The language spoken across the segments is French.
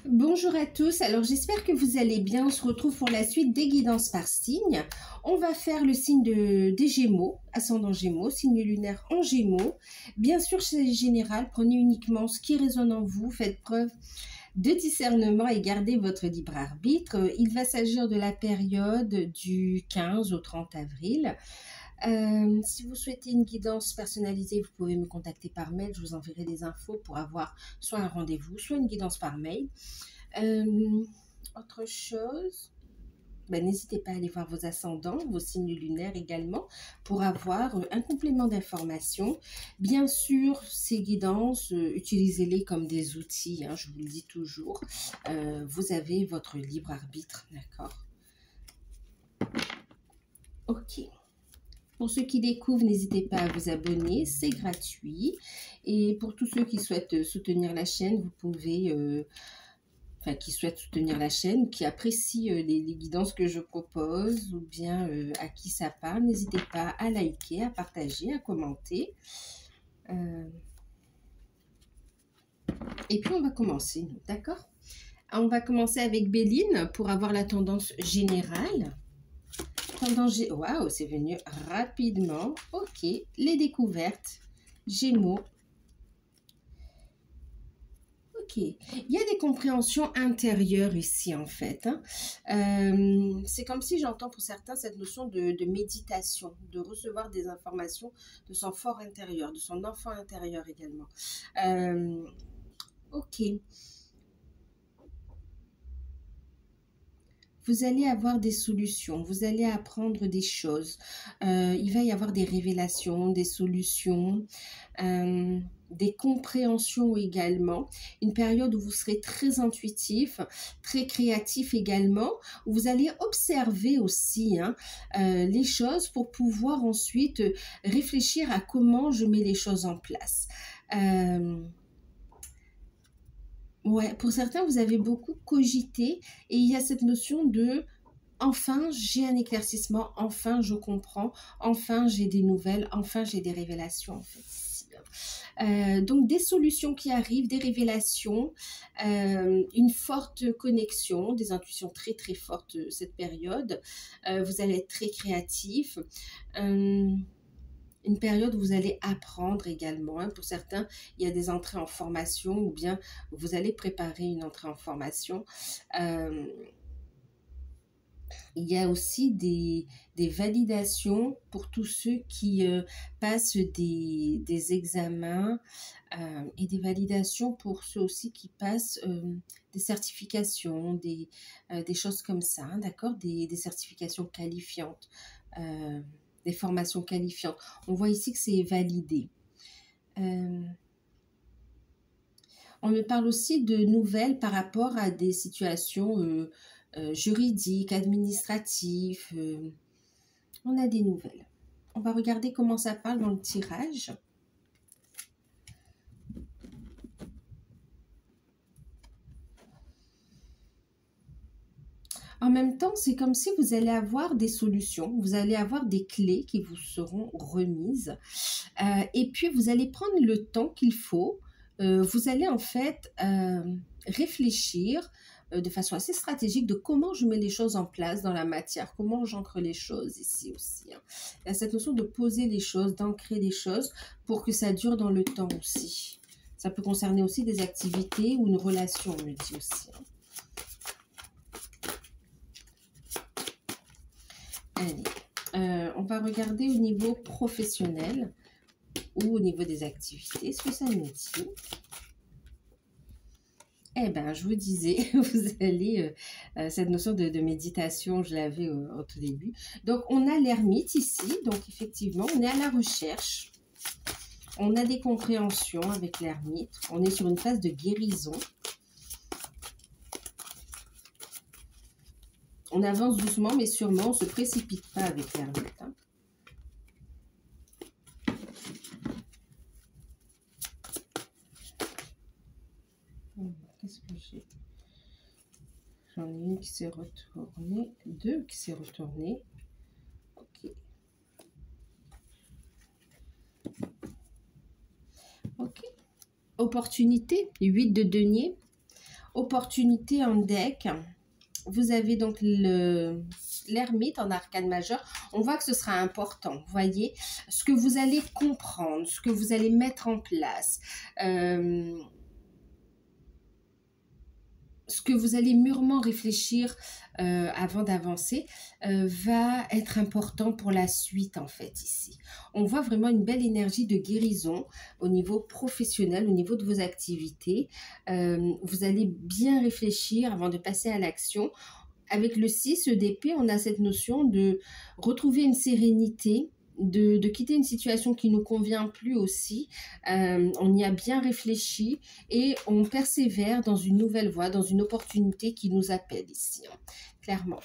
Bonjour à tous, alors j'espère que vous allez bien. On se retrouve pour la suite des guidances par signe. On va faire le signe des Gémeaux, ascendant Gémeaux, signe lunaire en Gémeaux. Bien sûr, c'est général, prenez uniquement ce qui résonne en vous, faites preuve de discernement et gardez votre libre arbitre. Il va s'agir de la période du 15 au 30 avril. Si vous souhaitez une guidance personnalisée, vous pouvez me contacter par mail. Je vous enverrai des infos pour avoir soit un rendez-vous, soit une guidance par mail. Autre chose, n'hésitez pas à aller voir vos ascendants, vos signes lunaires également, pour avoir un complément d'information. Bien sûr, ces guidances, utilisez-les comme des outils, je vous le dis toujours. Vous avez votre libre arbitre, d'accord? Ok. Pour ceux qui découvrent, n'hésitez pas à vous abonner, c'est gratuit. Et pour tous ceux qui souhaitent soutenir la chaîne, vous pouvez... qui souhaitent soutenir la chaîne, qui apprécient les guidances que je propose, ou bien à qui ça parle, n'hésitez pas à liker, à partager, à commenter. Et puis on va commencer, d'accord? On va commencer avec Béline pour avoir la tendance générale. Waouh, c'est venu rapidement. Ok, les découvertes, Gémeaux. Ok, il y a des compréhensions intérieures ici en fait. C'est comme si j'entends pour certains cette notion de méditation, de recevoir des informations de son fort intérieur, de son enfant intérieur également. Ok. Vous allez avoir des solutions, vous allez apprendre des choses. Il va y avoir des révélations, des solutions, des compréhensions également. Une période où vous serez très intuitif, très créatif également, où vous allez observer aussi les choses pour pouvoir ensuite réfléchir à comment je mets les choses en place. Ouais, pour certains, vous avez beaucoup cogité et il y a cette notion de enfin j'ai un éclaircissement, enfin je comprends, enfin j'ai des nouvelles, enfin j'ai des révélations en fait. Donc des solutions qui arrivent, des révélations, une forte connexion, des intuitions très très fortes cette période. Vous allez être très créatif. Une période où vous allez apprendre également. Pour certains, il y a des entrées en formation ou bien vous allez préparer une entrée en formation. Il y a aussi des validations pour tous ceux qui passent des examens et des validations pour ceux aussi qui passent des certifications, des choses comme ça, d'accord, des certifications qualifiantes. Des formations qualifiantes. On voit ici que c'est validé. On me parle aussi de nouvelles par rapport à des situations juridiques, administratives. On a des nouvelles. On va regarder comment ça parle dans le tirage. En même temps, c'est comme si vous allez avoir des solutions, vous allez avoir des clés qui vous seront remises. Et puis, vous allez prendre le temps qu'il faut. Vous allez en fait réfléchir de façon assez stratégique de comment je mets les choses en place dans la matière, comment j'ancre les choses ici aussi. Il y a cette notion de poser les choses, d'ancrer les choses pour que ça dure dans le temps aussi. Ça peut concerner aussi des activités ou une relation, on me dit aussi. Allez, on va regarder au niveau professionnel ou au niveau des activités, ce que ça nous dit. Eh bien, je vous disais, vous allez, cette notion de méditation, je l'avais au tout début. Donc, on a l'ermite ici, donc effectivement, on est à la recherche. On a des compréhensions avec l'ermite. On est sur une phase de guérison. On avance doucement, mais sûrement, on ne se précipite pas avec l'ermite. Qu'est-ce que j'ai? J'en ai une qui s'est retournée, deux qui s'est retournée. Ok. Ok. Opportunité, 8 de denier. opportunité en deck. Vous avez donc l'ermite en arcane majeur. On voit que ce sera important, vous voyez, ce que vous allez comprendre, ce que vous allez mettre en place, ce que vous allez mûrement réfléchir avant d'avancer va être important pour la suite en fait ici. On voit vraiment une belle énergie de guérison au niveau professionnel, au niveau de vos activités. Vous allez bien réfléchir avant de passer à l'action. Avec le 6 d'épée, on a cette notion de retrouver une sérénité, de quitter une situation qui ne nous convient plus aussi. On y a bien réfléchi et on persévère dans une nouvelle voie, dans une opportunité qui nous appelle ici, hein, clairement.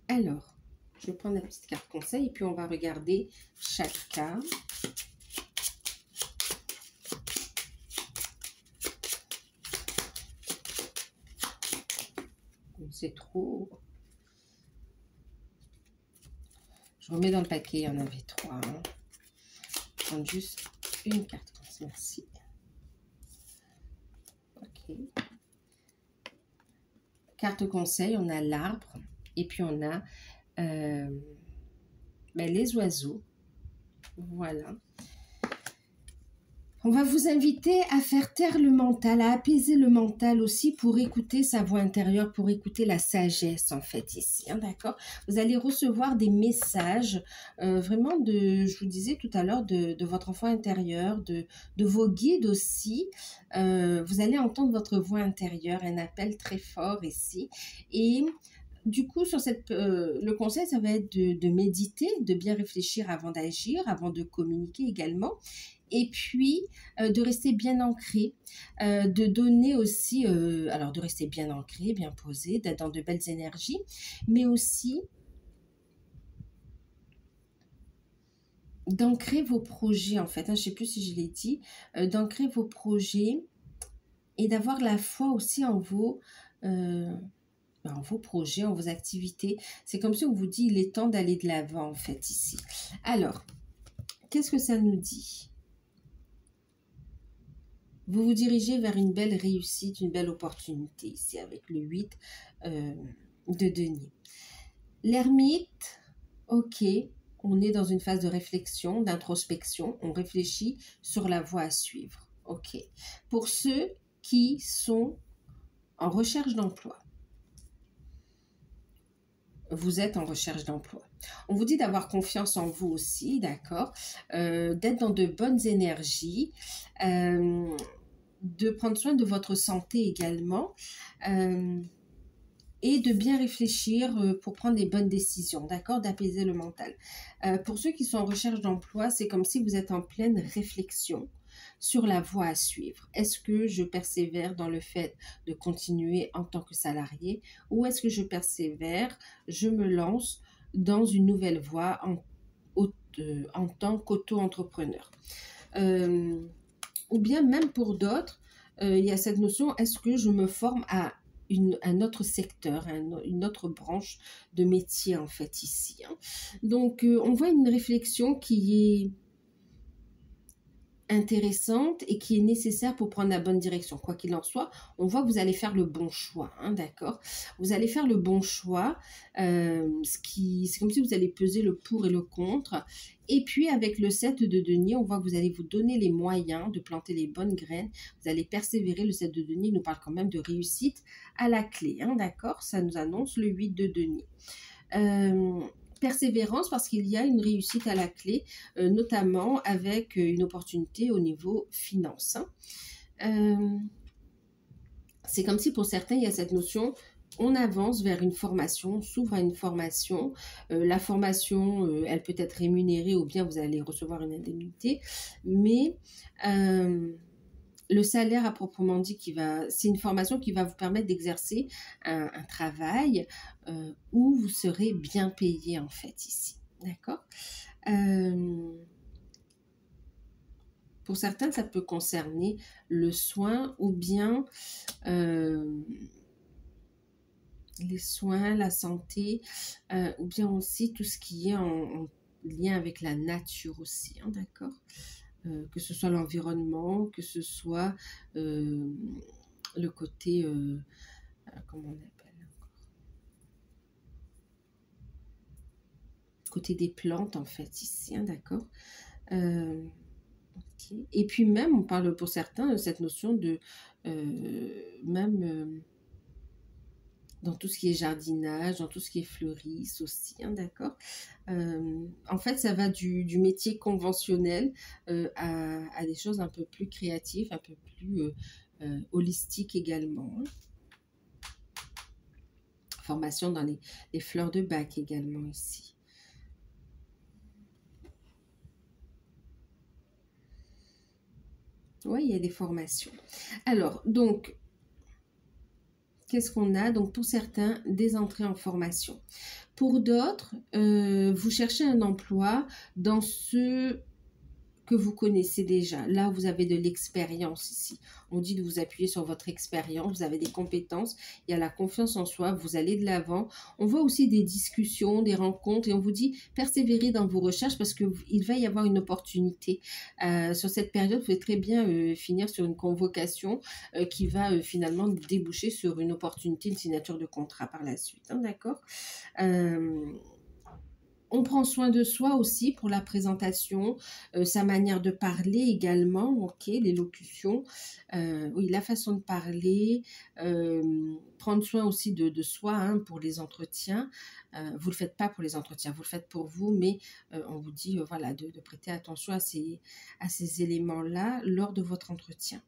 Alors, je vais prendre la petite carte conseil et puis on va regarder chaque cas. C'est trop... Je remets dans le paquet, il y en avait 3. Hein. Je prends juste une carte. Merci. Ok. Carte conseil, on a l'arbre. Et puis on a les oiseaux. Voilà. On va vous inviter à faire taire le mental, à apaiser le mental aussi pour écouter sa voix intérieure, pour écouter la sagesse en fait ici, hein, d'accord? Vous allez recevoir des messages vraiment de, je vous disais tout à l'heure, de votre enfant intérieur, de vos guides aussi. Vous allez entendre votre voix intérieure, un appel très fort ici. Et du coup, sur le conseil, ça va être de méditer, de bien réfléchir avant d'agir, avant de communiquer également. Et puis, de rester bien ancré, de donner aussi, alors de rester bien ancré, bien posé, d'être dans de belles énergies, mais aussi d'ancrer vos projets, en fait, hein, je ne sais plus si je l'ai dit, d'ancrer vos projets et d'avoir la foi aussi en vos projets, en vos activités. C'est comme si on vous dit, il est temps d'aller de l'avant, en fait, ici. Alors, qu'est-ce que ça nous dit ? Vous vous dirigez vers une belle réussite, une belle opportunité ici avec le 8 de denier. L'ermite, ok, on est dans une phase de réflexion, d'introspection, on réfléchit sur la voie à suivre. Ok. Pour ceux qui sont en recherche d'emploi, vous êtes en recherche d'emploi. On vous dit d'avoir confiance en vous aussi, d'accord, d'être dans de bonnes énergies, de prendre soin de votre santé également et de bien réfléchir pour prendre les bonnes décisions, d'accord, d'apaiser le mental. Pour ceux qui sont en recherche d'emploi, c'est comme si vous êtes en pleine réflexion sur la voie à suivre. Est-ce que je persévère dans le fait de continuer en tant que salarié ou est-ce que je persévère, je me lance dans une nouvelle voie en tant qu'auto-entrepreneur. Ou bien même pour d'autres, il y a cette notion, est-ce que je me forme à un autre secteur, une autre branche de métier en fait ici. Hein. Donc on voit une réflexion qui est intéressante et qui est nécessaire pour prendre la bonne direction. Quoi qu'il en soit, on voit que vous allez faire le bon choix, hein, d'accord? Vous allez faire le bon choix, c'est comme si vous allez peser le pour et le contre. Et puis avec le 7 de denier, on voit que vous allez vous donner les moyens de planter les bonnes graines. Vous allez persévérer. Le 7 de denier nous parle quand même de réussite à la clé, hein, d'accord? Ça nous annonce le 8 de denier. Persévérance parce qu'il y a une réussite à la clé, notamment avec une opportunité au niveau finance. C'est comme si pour certains, il y a cette notion, on avance vers une formation, on s'ouvre à une formation. La formation, elle peut être rémunérée ou bien vous allez recevoir une indemnité, mais le salaire à proprement dit, c'est une formation qui va vous permettre d'exercer un travail où vous serez bien payé en fait ici. D'accord ? Pour certains, ça peut concerner le soin ou bien les soins, la santé, ou bien aussi tout ce qui est en lien avec la nature aussi. Hein, d'accord ? que ce soit l'environnement, que ce soit le côté, comment on appelle, côté des plantes en fait ici, hein, d'accord. Ok. Et puis même, on parle pour certains de cette notion de même dans tout ce qui est jardinage, dans tout ce qui est fleuriste aussi, hein, d'accord. En fait, ça va du métier conventionnel à des choses un peu plus créatives, un peu plus holistiques également, hein. Formation dans les fleurs de bac également ici. Oui, il y a des formations. Alors, donc, qu'est-ce qu'on a? Donc, pour certains, des entrées en formation. Pour d'autres, vous cherchez un emploi dans ce que vous connaissez déjà. Là, vous avez de l'expérience ici. On dit de vous appuyer sur votre expérience, vous avez des compétences, il y a la confiance en soi, vous allez de l'avant. On voit aussi des discussions, des rencontres et on vous dit persévérer dans vos recherches parce qu'il va y avoir une opportunité. Sur cette période, vous pouvez très bien finir sur une convocation qui va finalement déboucher sur une opportunité, une signature de contrat par la suite. Hein, d'accord. On prend soin de soi aussi pour la présentation, sa manière de parler également, ok, l'élocution, oui, la façon de parler, prendre soin aussi de soi hein, pour les entretiens. Vous ne le faites pas pour les entretiens, vous le faites pour vous, mais on vous dit voilà, de prêter attention à ces éléments-là lors de votre entretien.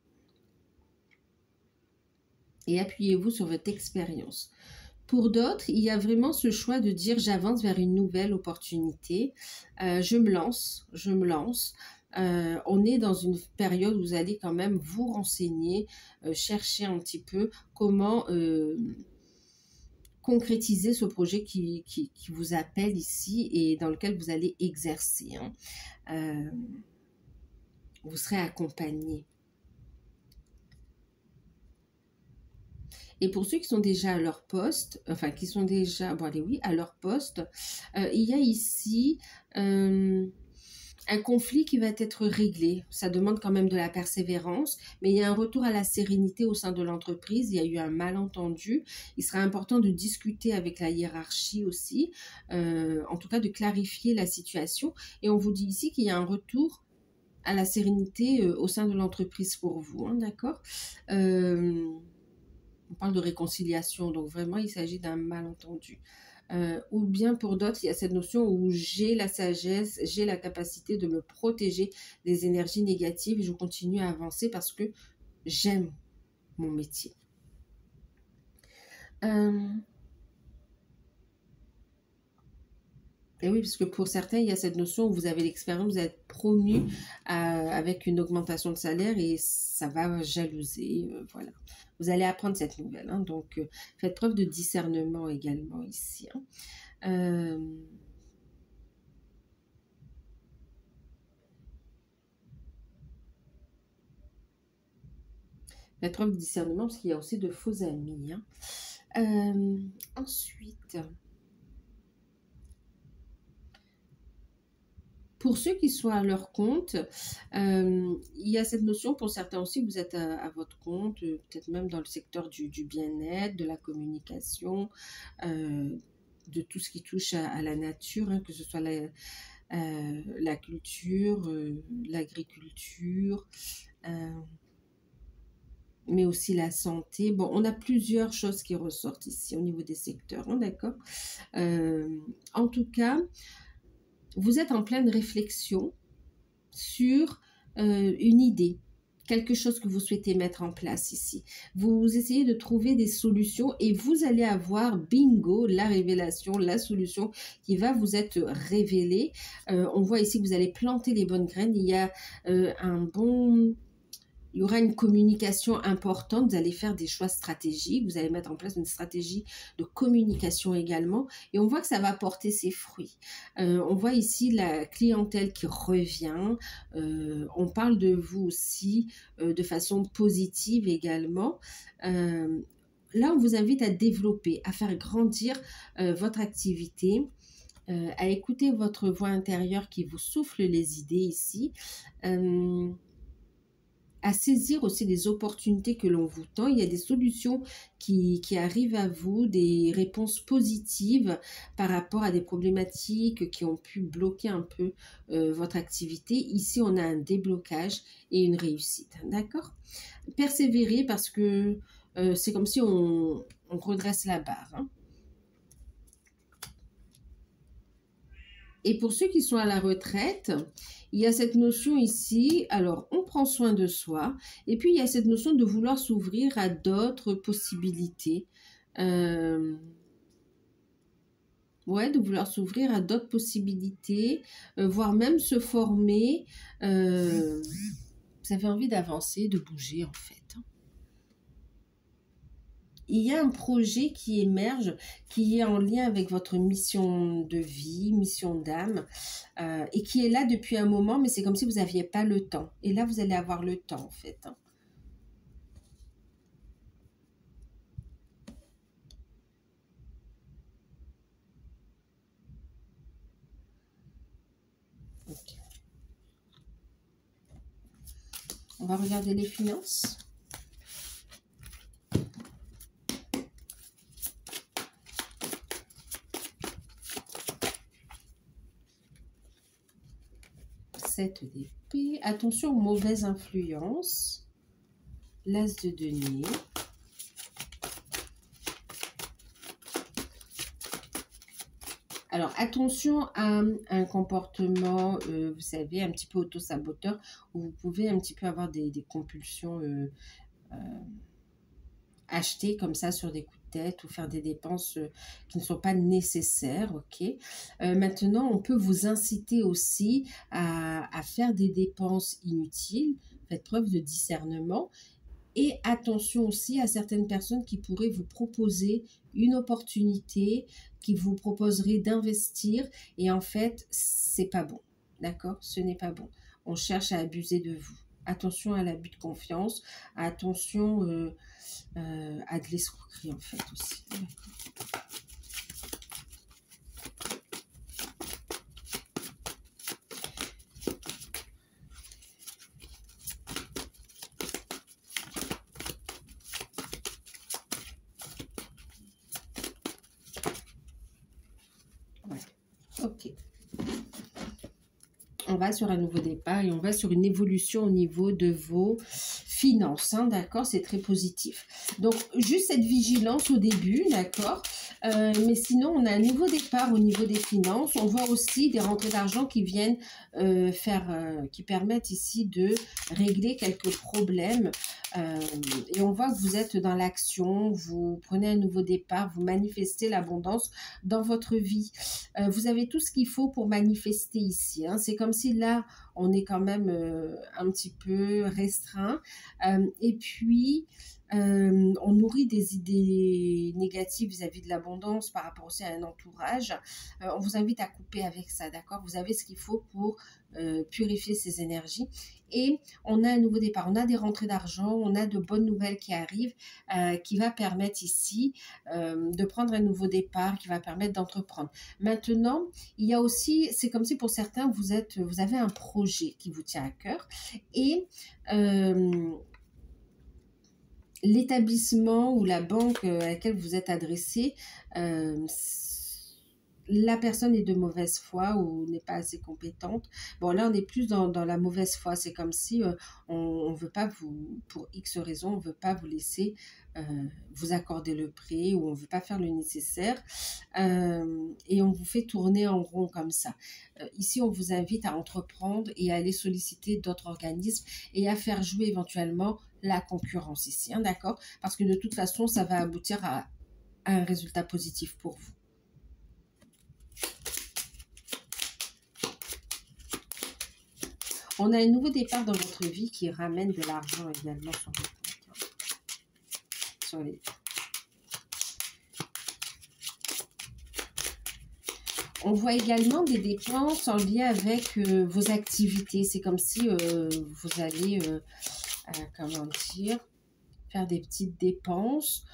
Et appuyez-vous sur votre expérience. Pour d'autres, il y a vraiment ce choix de dire j'avance vers une nouvelle opportunité, je me lance. On est dans une période où vous allez quand même vous renseigner, chercher un petit peu comment concrétiser ce projet qui vous appelle ici et dans lequel vous allez exercer. Hein. Vous serez accompagné. Et pour ceux qui sont déjà à leur poste, enfin qui sont déjà, bon allez oui, à leur poste, il y a ici un conflit qui va être réglé. Ça demande quand même de la persévérance, mais il y a un retour à la sérénité au sein de l'entreprise. Il y a eu un malentendu. Il sera important de discuter avec la hiérarchie aussi, en tout cas de clarifier la situation. Et on vous dit ici qu'il y a un retour à la sérénité au sein de l'entreprise pour vous, hein, d'accord. On parle de réconciliation, donc vraiment il s'agit d'un malentendu. Ou bien pour d'autres, il y a cette notion où j'ai la sagesse, j'ai la capacité de me protéger des énergies négatives et je continue à avancer parce que j'aime mon métier. Et oui, parce que pour certains, il y a cette notion où vous avez l'expérience, vous êtes promu avec une augmentation de salaire et ça va jalouser, voilà. Vous allez apprendre cette nouvelle, hein, donc faites preuve de discernement également ici. Hein. Faites preuve de discernement parce qu'il y a aussi de faux amis. Hein. Ensuite... Pour ceux qui sont à leur compte, il y a cette notion, pour certains aussi, vous êtes à votre compte, peut-être même dans le secteur du bien-être, de la communication, de tout ce qui touche à la nature, hein, que ce soit la culture, l'agriculture, mais aussi la santé. Bon, on a plusieurs choses qui ressortent ici au niveau des secteurs, hein, d'accord. En tout cas... Vous êtes en pleine réflexion sur une idée, quelque chose que vous souhaitez mettre en place ici. Vous essayez de trouver des solutions et vous allez avoir, bingo, la révélation, la solution qui va vous être révélée. On voit ici que vous allez planter les bonnes graines. Il y a il y aura une communication importante, vous allez faire des choix stratégiques, vous allez mettre en place une stratégie de communication également et on voit que ça va porter ses fruits. On voit ici la clientèle qui revient, on parle de vous aussi de façon positive également. Là, on vous invite à développer, à faire grandir votre activité à écouter votre voix intérieure qui vous souffle les idées ici, à saisir aussi les opportunités que l'on vous tend. Il y a des solutions qui arrivent à vous, des réponses positives par rapport à des problématiques qui ont pu bloquer un peu votre activité. Ici, on a un déblocage et une réussite, d'accord? Persévérez parce que c'est comme si on redresse la barre, hein. Et pour ceux qui sont à la retraite, il y a cette notion ici, alors on prend soin de soi, et puis il y a cette notion de vouloir s'ouvrir à d'autres possibilités. Ouais, de vouloir s'ouvrir à d'autres possibilités, voire même se former. Vous avez envie d'avancer, de bouger en fait. Il y a un projet qui émerge, qui est en lien avec votre mission de vie, mission d'âme, et qui est là depuis un moment, mais c'est comme si vous n'aviez pas le temps. Et là, vous allez avoir le temps, en fait, hein. Okay. On va regarder les finances. Sept d'épée. Attention aux mauvaises influences. L'as de denier. Alors, attention à un comportement, vous savez, un petit peu auto-saboteur, où vous pouvez un petit peu avoir des compulsions acheter comme ça sur des coups de tête ou faire des dépenses qui ne sont pas nécessaires, ok. Maintenant, on peut vous inciter aussi à faire des dépenses inutiles. Faites preuve de discernement. Et attention aussi à certaines personnes qui pourraient vous proposer une opportunité, qui vous proposeraient d'investir. Et en fait, c'est pas bon. D'accord? Ce n'est pas bon. On cherche à abuser de vous. Attention à l'abus de confiance. Attention à de l'escroquerie en fait aussi. Ouais. Ok. On va sur un nouveau départ et on va sur une évolution au niveau de vos finances, hein, d'accord? C'est très positif. Donc, juste cette vigilance au début, d'accord? Mais sinon, on a un nouveau départ au niveau des finances. On voit aussi des rentrées d'argent qui viennent qui permettent ici de régler quelques problèmes. Et on voit que vous êtes dans l'action, vous prenez un nouveau départ, vous manifestez l'abondance dans votre vie. Vous avez tout ce qu'il faut pour manifester ici, hein. C'est comme si là, on est quand même un petit peu restreint. Et puis, on nourrit des idées négatives vis-à-vis de l'abondance par rapport aussi à un entourage. On vous invite à couper avec ça, d'accord? Vous avez ce qu'il faut pour purifier ces énergies. Et on a un nouveau départ, on a des rentrées d'argent, on a de bonnes nouvelles qui arrivent, qui va permettre ici de prendre un nouveau départ, qui va permettre d'entreprendre. Maintenant, il y a aussi, c'est comme si pour certains, vous avez un projet qui vous tient à cœur et l'établissement ou la banque à laquelle vous êtes adressé, la personne est de mauvaise foi ou n'est pas assez compétente. Bon, là, on est plus dans la mauvaise foi. C'est comme si on ne veut pas vous, pour X raisons, on ne veut pas vous laisser vous accorder le prêt ou on ne veut pas faire le nécessaire et on vous fait tourner en rond comme ça. Ici, on vous invite à entreprendre et à aller solliciter d'autres organismes et à faire jouer éventuellement la concurrence ici, hein, d'accord? Parce que de toute façon, ça va aboutir à un résultat positif pour vous. On a un nouveau départ dans votre vie qui ramène de l'argent également sur les comptes. Sur les... On voit également des dépenses en lien avec vos activités. C'est comme si vous allez, comment dire, faire des petites dépenses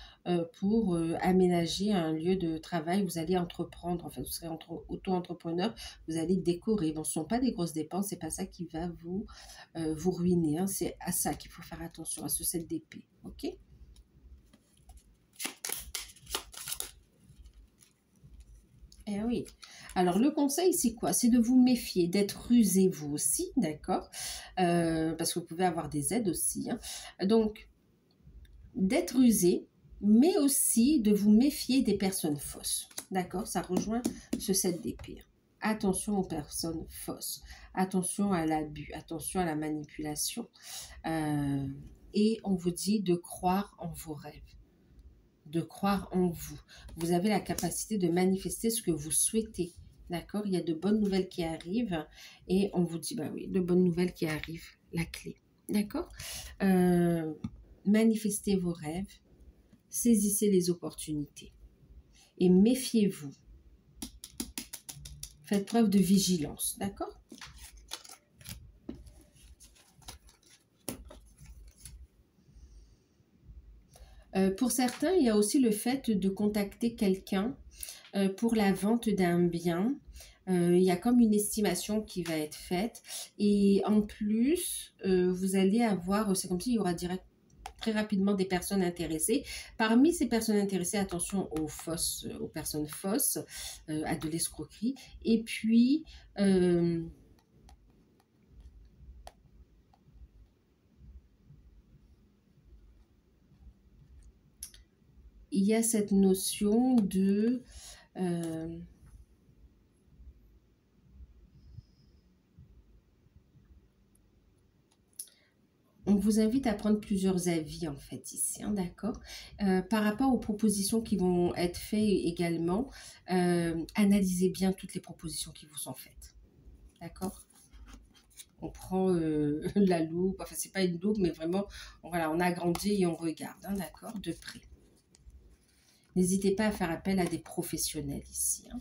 pour aménager un lieu de travail. Vous allez entreprendre, en fait, vous serez auto-entrepreneur, vous allez décorer. Bon, ce ne sont pas des grosses dépenses, c'est pas ça qui va vous ruiner, hein. C'est à ça qu'il faut faire attention, à ce 7 d'épée, ok? Eh oui. Alors, le conseil, c'est quoi? C'est de vous méfier, d'être rusé vous aussi, d'accord? Parce que vous pouvez avoir des aides aussi, hein. Donc, d'être rusé, mais aussi de vous méfier des personnes fausses, d'accord? Ça rejoint ce 7 d'épée. Attention aux personnes fausses, attention à l'abus, attention à la manipulation. Et on vous dit de croire en vos rêves, de croire en vous. Vous avez la capacité de manifester ce que vous souhaitez. D'accord? Il y a de bonnes nouvelles qui arrivent et on vous dit, bah oui, de bonnes nouvelles qui arrivent, la clé. D'accord? Manifestez vos rêves, saisissez les opportunités et méfiez-vous. Faites preuve de vigilance. D'accord? Pour certains, il y a aussi le fait de contacter quelqu'un pour la vente d'un bien. Il y a comme une estimation qui va être faite. Et en plus, vous allez avoir, c'est comme s'il y aura très rapidement des personnes intéressées. Parmi ces personnes intéressées, attention aux personnes fausses, à de l'escroquerie. Et puis, il y a cette notion de... on vous invite à prendre plusieurs avis en fait ici, hein, d'accord? Par rapport aux propositions qui vont être faites également, analysez bien toutes les propositions qui vous sont faites, d'accord? On prend la loupe, enfin c'est pas une loupe, mais vraiment, voilà, on agrandit et on regarde, hein, d'accord? De près. N'hésitez pas à faire appel à des professionnels ici, hein,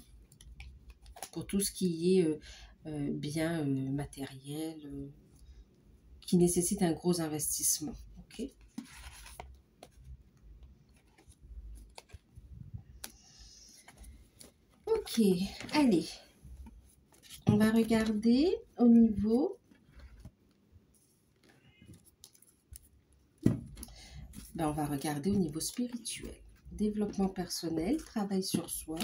pour tout ce qui est bien matériel, qui nécessite un gros investissement. Ok. Ok, allez. On va regarder au niveau... on va regarder au niveau spirituel. Développement personnel, travail sur soi.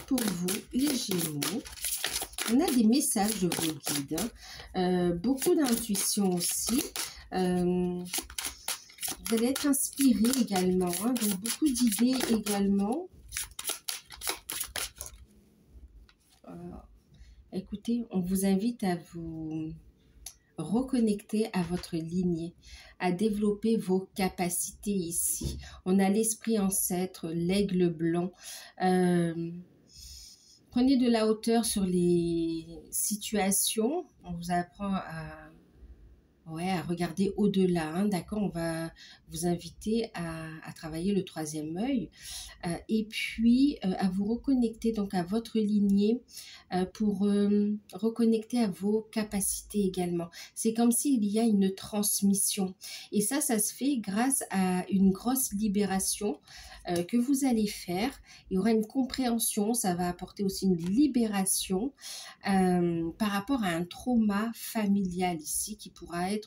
Pour vous, les Gémeaux. On a des messages de vos guides, hein. Beaucoup d'intuition aussi. Vous allez être inspiré également, hein, donc beaucoup d'idées également. Écoutez, on vous invite à vous reconnecter à votre lignée, à développer vos capacités ici. On a l'esprit ancêtre, l'aigle blanc. Prenez de la hauteur sur les situations. On vous apprend à regarder au-delà, hein, d'accord? On va vous inviter à travailler le troisième œil et puis à vous reconnecter donc à votre lignée pour reconnecter à vos capacités également. C'est comme s'il y a une transmission et ça se fait grâce à une grosse libération que vous allez faire. Il y aura une compréhension, ça va apporter aussi une libération par rapport à un trauma familial ici qui pourra être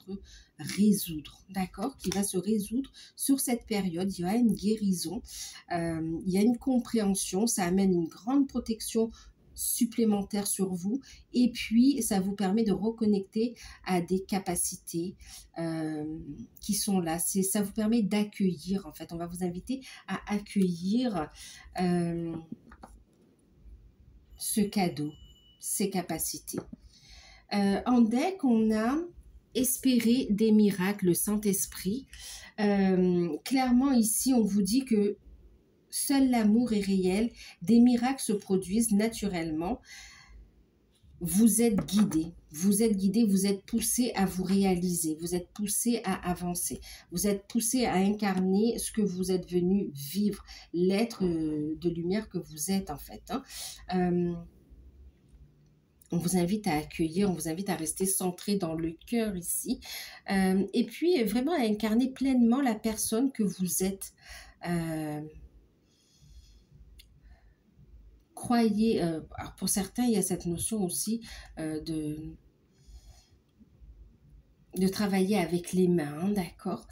résoudre, d'accord, qui va se résoudre sur cette période. Il y aura une guérison, il y a une compréhension, ça amène une grande protection supplémentaire sur vous et puis ça vous permet de reconnecter à des capacités qui sont là. Ça vous permet d'accueillir, en fait. On va vous inviter à accueillir ce cadeau, ces capacités. En deck, on a espérer des miracles, le Saint-Esprit. Clairement, ici, on vous dit que seul l'amour est réel, des miracles se produisent naturellement. Vous êtes guidé, vous êtes poussé à vous réaliser, vous êtes poussé à avancer, vous êtes poussé à incarner ce que vous êtes venu vivre, l'être de lumière que vous êtes en fait, hein. On vous invite à accueillir, on vous invite à rester centré dans le cœur ici. Et puis, vraiment à incarner pleinement la personne que vous êtes. Croyez, alors pour certains, il y a cette notion aussi de travailler avec les mains, d'accord,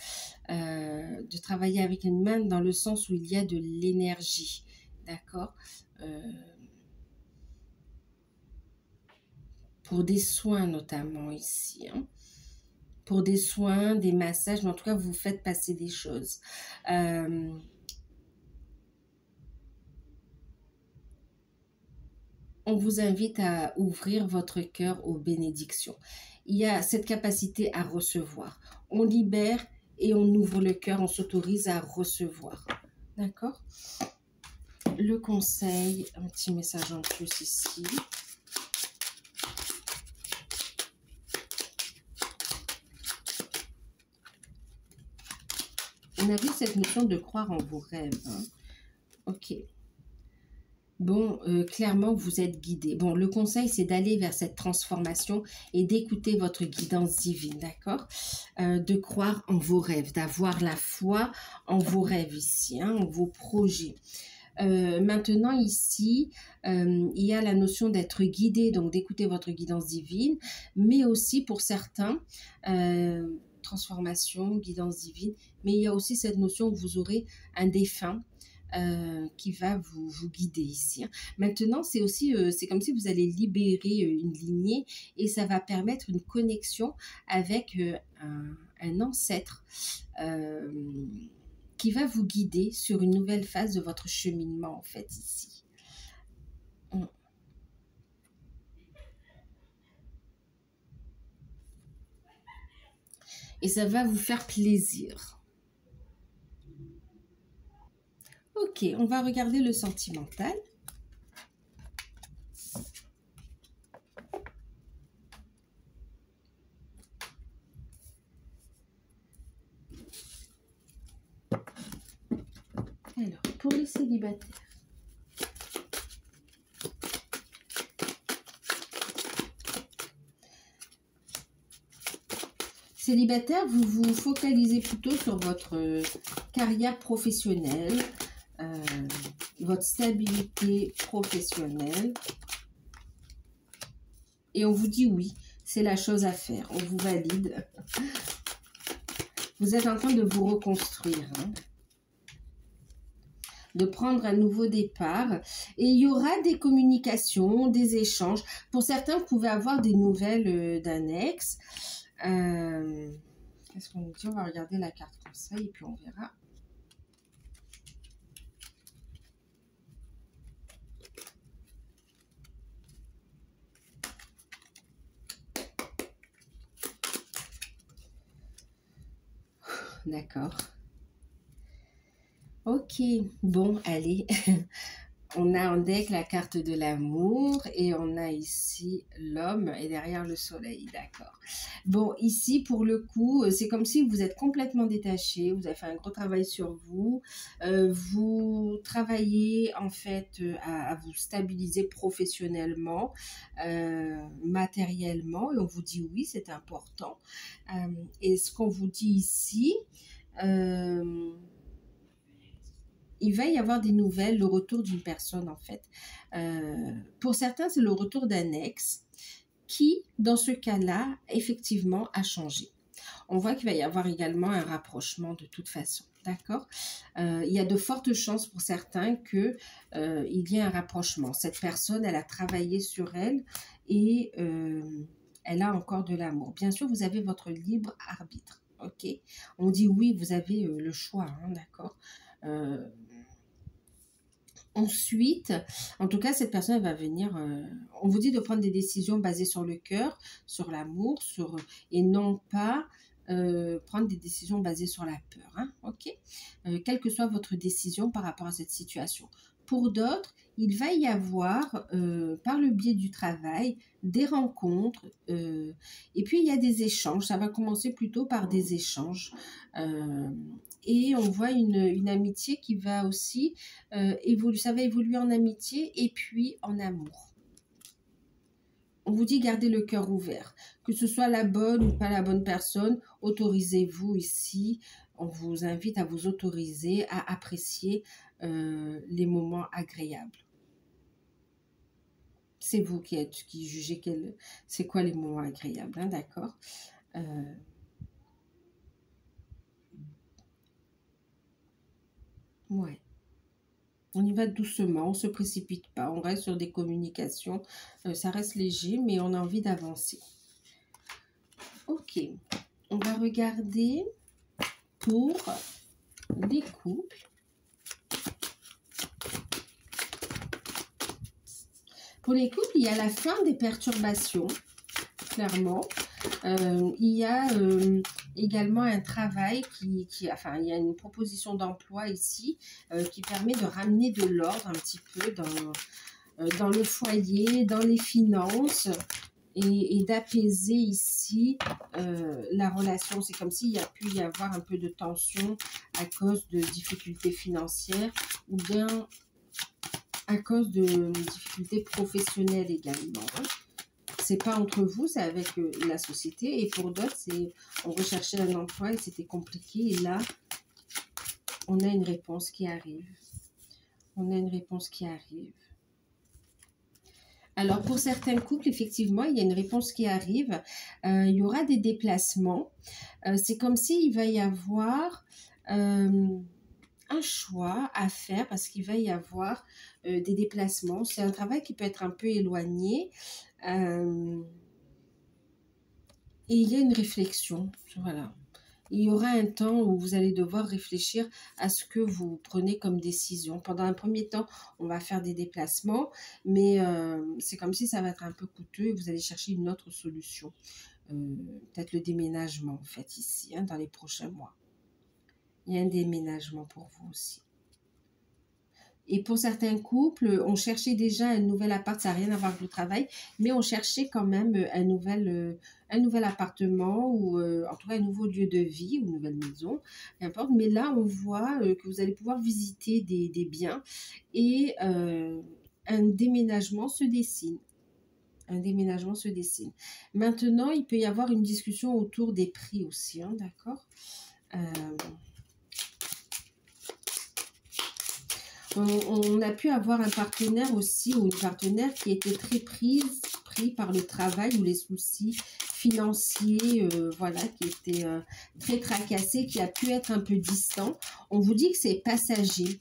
de travailler avec les mains dans le sens où il y a de l'énergie, d'accord, pour des soins notamment ici, hein. Pour des soins, des massages, mais en tout cas, vous faites passer des choses. On vous invite à ouvrir votre cœur aux bénédictions. Il y a cette capacité à recevoir. On libère et on ouvre le cœur, on s'autorise à recevoir. D'accord? Le conseil, un petit message en plus ici. On a vu cette notion de croire en vos rêves. Hein? Ok. Bon, clairement, vous êtes guidé. Bon, le conseil, c'est d'aller vers cette transformation et d'écouter votre guidance divine, d'accord? De croire en vos rêves, d'avoir la foi en vos rêves ici, hein, en vos projets. Maintenant, ici, il y a la notion d'être guidé, donc d'écouter votre guidance divine, mais aussi pour certains, transformation, guidance divine, mais il y a aussi cette notion où vous aurez un défunt qui va vous guider ici. Hein. Maintenant, c'est aussi, c'est comme si vous allez libérer une lignée et ça va permettre une connexion avec un ancêtre qui va vous guider sur une nouvelle phase de votre cheminement, en fait, ici. Et ça va vous faire plaisir. Ok, on va regarder le sentimental. Alors, pour les célibataires. Célibataire, vous vous focalisez plutôt sur votre carrière professionnelle, votre stabilité professionnelle. Et on vous dit oui, c'est la chose à faire. On vous valide. Vous êtes en train de vous reconstruire, hein, de prendre un nouveau départ. Et il y aura des communications, des échanges. Pour certains, vous pouvez avoir des nouvelles d'un ex. Qu'est-ce qu'on nous dit? On va regarder la carte conseil et puis on verra. D'accord. Ok, bon, allez. On a en deck la carte de l'amour et on a ici l'homme et derrière le soleil, d'accord. Bon, ici, pour le coup, c'est comme si vous êtes complètement détaché, vous avez fait un gros travail sur vous, vous travaillez en fait à vous stabiliser professionnellement, matériellement, et on vous dit oui, c'est important. Et ce qu'on vous dit ici, il va y avoir des nouvelles, le retour d'une personne en fait. Pour certains, c'est le retour d'un ex qui, dans ce cas-là, effectivement, a changé. On voit qu'il va y avoir également un rapprochement de toute façon, d'accord? Il y a de fortes chances pour certains qu'il y ait un rapprochement. Cette personne, elle a travaillé sur elle et elle a encore de l'amour. Bien sûr, vous avez votre libre arbitre, ok? On dit oui, vous avez le choix, hein, d'accord? Ensuite, en tout cas, cette personne elle va venir. On vous dit de prendre des décisions basées sur le cœur, sur l'amour, et non pas prendre des décisions basées sur la peur. Hein, ok. Quelle que soit votre décision par rapport à cette situation. Pour d'autres, il va y avoir, par le biais du travail, des rencontres, et puis il y a des échanges. Ça va commencer plutôt par des échanges. Et on voit une amitié qui va aussi évoluer. Ça va évoluer en amitié et puis en amour. On vous dit gardez le cœur ouvert. Que ce soit la bonne ou pas la bonne personne, autorisez-vous ici. On vous invite à vous autoriser à apprécier les moments agréables. C'est vous qui jugez c'est quoi les moments agréables, hein, d'accord? Ouais. On y va doucement, on ne se précipite pas, on reste sur des communications. Ça reste léger, mais on a envie d'avancer. Ok, on va regarder pour les couples. Pour les couples, il y a la fin des perturbations, clairement. Il y a également un travail enfin, il y a une proposition d'emploi ici qui permet de ramener de l'ordre un petit peu dans le foyer, dans les finances et d'apaiser ici la relation. C'est comme s'il y a pu y avoir un peu de tension à cause de difficultés financières ou bien à cause de difficultés professionnelles également. C'est pas entre vous, c'est avec la société. Et pour d'autres, on recherchait un emploi et c'était compliqué. Et là, on a une réponse qui arrive. On a une réponse qui arrive. Alors, pour certains couples, effectivement, il y a une réponse qui arrive. Il y aura des déplacements. C'est comme s'il va y avoir un choix à faire parce qu'il va y avoir des déplacements. C'est un travail qui peut être un peu éloigné. Et il y a une réflexion, voilà. Il y aura un temps où vous allez devoir réfléchir à ce que vous prenez comme décision. Pendant un premier temps, on va faire des déplacements, mais c'est comme si ça va être un peu coûteux et vous allez chercher une autre solution. Peut-être le déménagement, en fait, ici, hein, dans les prochains mois. Il y a un déménagement pour vous aussi. Et pour certains couples, on cherchait déjà un nouvel appart, ça n'a rien à voir avec le travail, mais on cherchait quand même un nouvel appartement ou en tout cas un nouveau lieu de vie ou une nouvelle maison, peu importe. Mais là, on voit que vous allez pouvoir visiter des biens et un déménagement se dessine. Un déménagement se dessine. Maintenant, il peut y avoir une discussion autour des prix aussi, hein, d'accord? On a pu avoir un partenaire aussi ou une partenaire qui était très pris par le travail ou les soucis financiers, voilà, qui était très tracassé, qui a pu être un peu distant. On vous dit que c'est passager.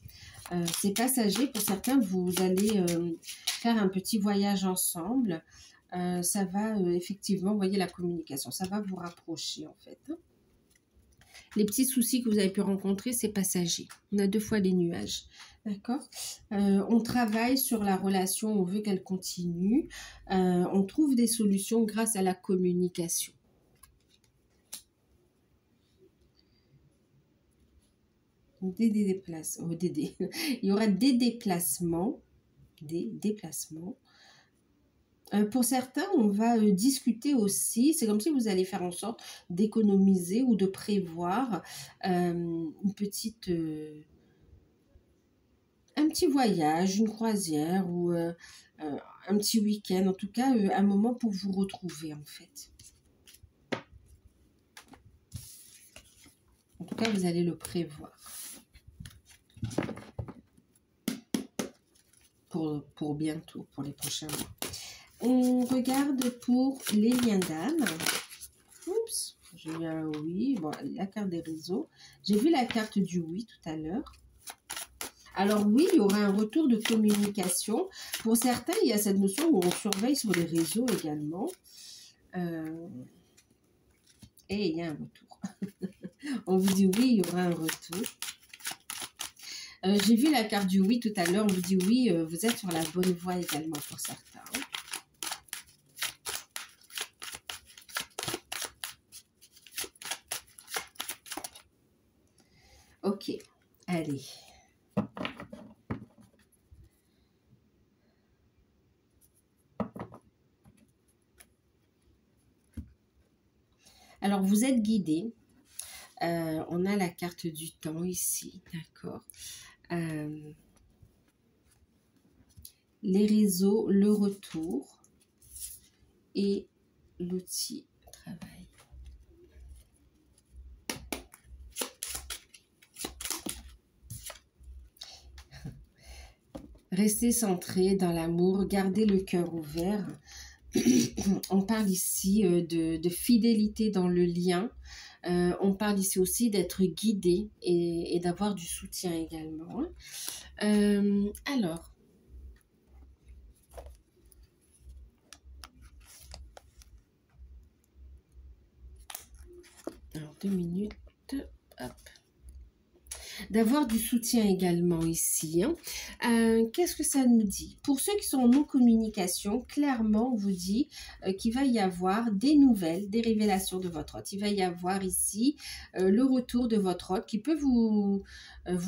C'est passager. Pour certains, vous allez faire un petit voyage ensemble. Ça va effectivement, vous voyez la communication, ça va vous rapprocher en fait. Les petits soucis que vous avez pu rencontrer, c'est passager. On a 2 fois les nuages. D'accord? On travaille sur la relation, on veut qu'elle continue. On trouve des solutions grâce à la communication. Il y aura des déplacements. Pour certains, on va discuter aussi. C'est comme si vous allez faire en sorte d'économiser ou de prévoir une petite... un petit voyage, une croisière ou un petit week-end, en tout cas un moment pour vous retrouver en fait. En tout cas, vous allez le prévoir pour bientôt, pour les prochains mois. On regarde pour les liens d'âme. Oups, j'ai eu un oui, bon, la carte des réseaux. J'ai vu la carte du oui tout à l'heure. Alors oui, il y aura un retour de communication. Pour certains, il y a cette notion où on surveille sur les réseaux également. Et il y a un retour. On vous dit oui, il y aura un retour. J'ai vu la carte du oui tout à l'heure. On vous dit oui, vous êtes sur la bonne voie également pour certains. Ok, allez. Alors, vous êtes guidé. On a la carte du temps ici, d'accord. Les réseaux, le retour. et l'outil travail. Restez centré dans l'amour, gardez le cœur ouvert. On parle ici de fidélité dans le lien. On parle ici aussi d'être guidé et d'avoir du soutien également. Alors, 2 minutes. Hop. D'avoir du soutien également ici. Qu'est-ce que ça nous dit? Pour ceux qui sont en non-communication, clairement, on vous dit qu'il va y avoir des nouvelles, des révélations de votre hôte. Il va y avoir ici le retour de votre hôte qui peut vous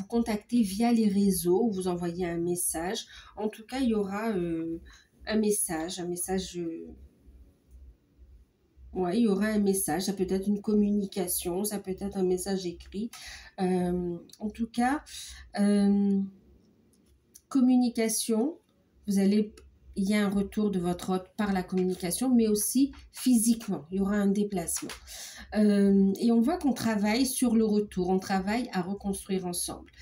contacter via les réseaux, ou vous envoyer un message. En tout cas, il y aura un message. Ouais, il y aura un message, ça peut être une communication, ça peut être un message écrit. En tout cas, communication, il y a un retour de votre hôte par la communication, mais aussi physiquement, il y aura un déplacement. Et on voit qu'on travaille sur le retour, on travaille à reconstruire ensemble.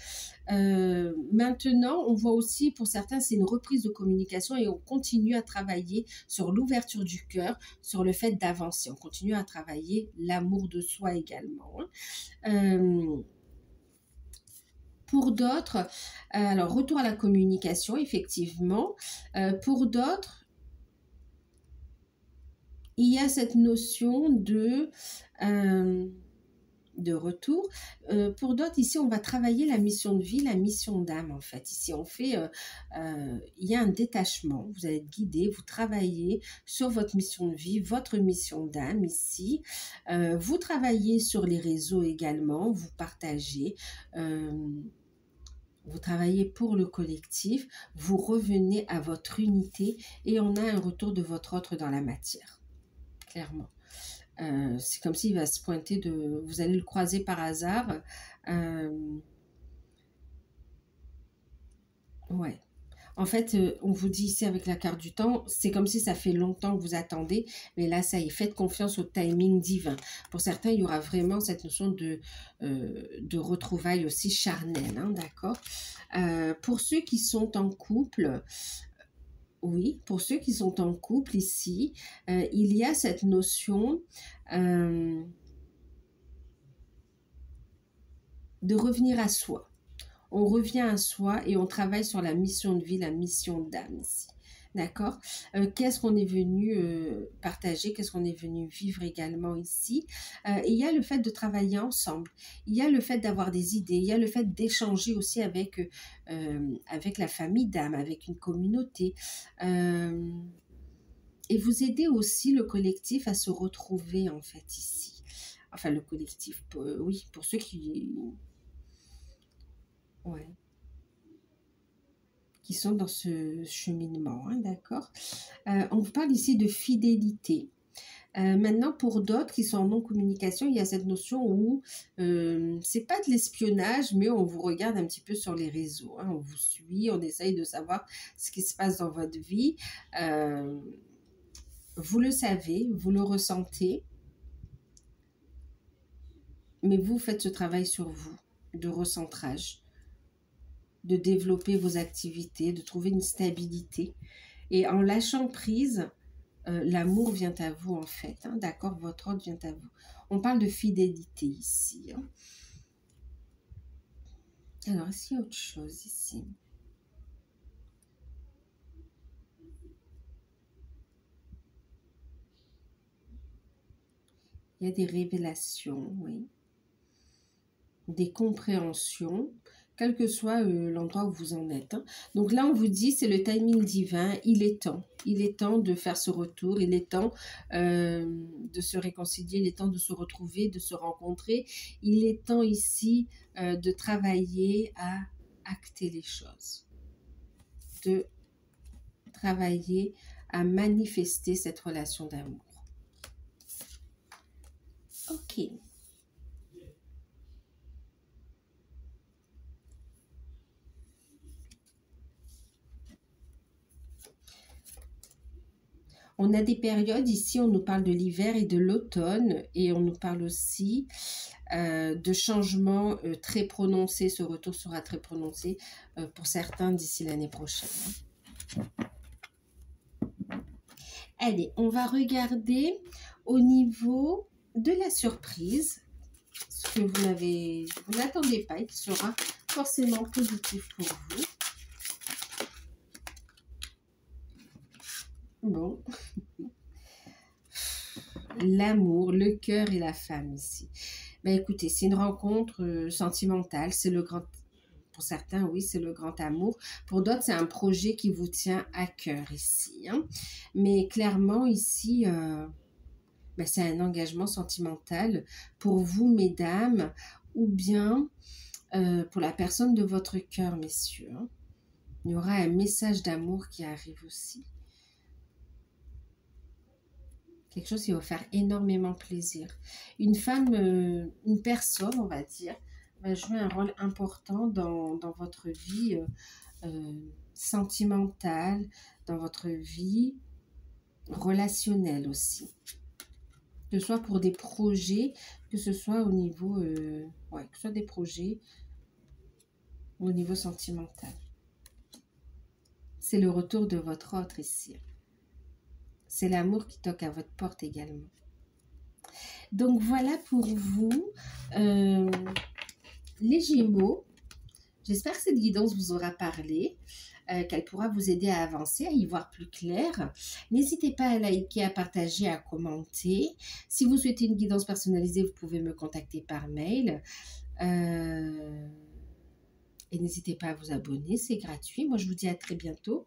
Maintenant, on voit aussi, pour certains, c'est une reprise de communication et on continue à travailler sur l'ouverture du cœur, sur le fait d'avancer. On continue à travailler l'amour de soi également. Pour d'autres, alors retour à la communication, effectivement. Pour d'autres, il y a cette notion de retour. Pour d'autres, ici, on va travailler la mission de vie, la mission d'âme, en fait. Ici, on fait, il y a un détachement, vous allez être guidé, vous travaillez sur votre mission de vie, votre mission d'âme, ici. Vous travaillez sur les réseaux également, vous partagez, vous travaillez pour le collectif, vous revenez à votre unité et on a un retour de votre autre dans la matière, clairement. C'est comme s'il va se pointer vous allez le croiser par hasard. Ouais. En fait, on vous dit ici avec la carte du temps, c'est comme si ça fait longtemps que vous attendez, mais là, ça y est, faites confiance au timing divin. Pour certains, il y aura vraiment cette notion de retrouvailles aussi charnelles, hein, d'accord? Pour ceux qui sont en couple, oui, pour ceux qui sont en couple ici, il y a cette notion de revenir à soi. On revient à soi et on travaille sur la mission de vie, la mission d'âme ici. D'accord? Qu'est-ce qu'on est venu partager? Qu'est-ce qu'on est venu vivre également ici? Il y a le fait de travailler ensemble. Il y a le fait d'avoir des idées. Il y a le fait d'échanger aussi avec la famille d'âme, avec une communauté. Et vous aidez aussi le collectif à se retrouver en fait ici. Enfin, le collectif, oui, pour ceux qui... Ouais. Qui sont dans ce cheminement, hein, d'accord? On vous parle ici de fidélité. Maintenant, pour d'autres qui sont en non-communication, il y a cette notion où c'est pas de l'espionnage, mais on vous regarde un petit peu sur les réseaux. Hein, on vous suit, on essaye de savoir ce qui se passe dans votre vie. Vous le savez, vous le ressentez, mais vous faites ce travail sur vous, de recentrage, de développer vos activités, de trouver une stabilité. Et en lâchant prise, l'amour vient à vous en fait, hein, d'accord? Votre hôte vient à vous. On parle de fidélité ici. Hein. Alors, est-ce qu'il y a autre chose ici? Il y a des révélations, oui. Des compréhensions, quel que soit l'endroit où vous en êtes. Hein. Donc là, on vous dit, c'est le timing divin, il est temps. Il est temps de faire ce retour, il est temps de se réconcilier, il est temps de se retrouver, de se rencontrer. Il est temps ici de travailler à acter les choses, de travailler à manifester cette relation d'amour. Ok. On a des périodes, ici on nous parle de l'hiver et de l'automne, et on nous parle aussi de changements très prononcés. Ce retour sera très prononcé pour certains d'ici l'année prochaine. Allez, on va regarder au niveau de la surprise, ce que vous n'attendez pas et qui sera forcément positif pour vous. Bon, l'amour, le cœur et la femme ici. Ben écoutez, c'est une rencontre sentimentale, c'est le grand... Pour certains, oui, c'est le grand amour. Pour d'autres, c'est un projet qui vous tient à cœur ici. Hein. Mais clairement, ici, ben, c'est un engagement sentimental pour vous, mesdames, ou bien pour la personne de votre cœur, messieurs. Hein. Il y aura un message d'amour qui arrive aussi. Quelque chose qui va vous faire énormément plaisir. Une femme, une personne, on va dire, va jouer un rôle important dans votre vie sentimentale, dans votre vie relationnelle aussi. Que ce soit pour des projets, que ce soit au niveau, ouais, que ce soit des projets au niveau sentimental. C'est le retour de votre autre ici. C'est l'amour qui toque à votre porte également. Donc voilà pour vous, les Gémeaux. J'espère que cette guidance vous aura parlé, qu'elle pourra vous aider à avancer, à y voir plus clair. N'hésitez pas à liker, à partager, à commenter. Si vous souhaitez une guidance personnalisée, vous pouvez me contacter par mail. Et n'hésitez pas à vous abonner, c'est gratuit. Moi, je vous dis à très bientôt.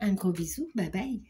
Un gros bisou, bye bye.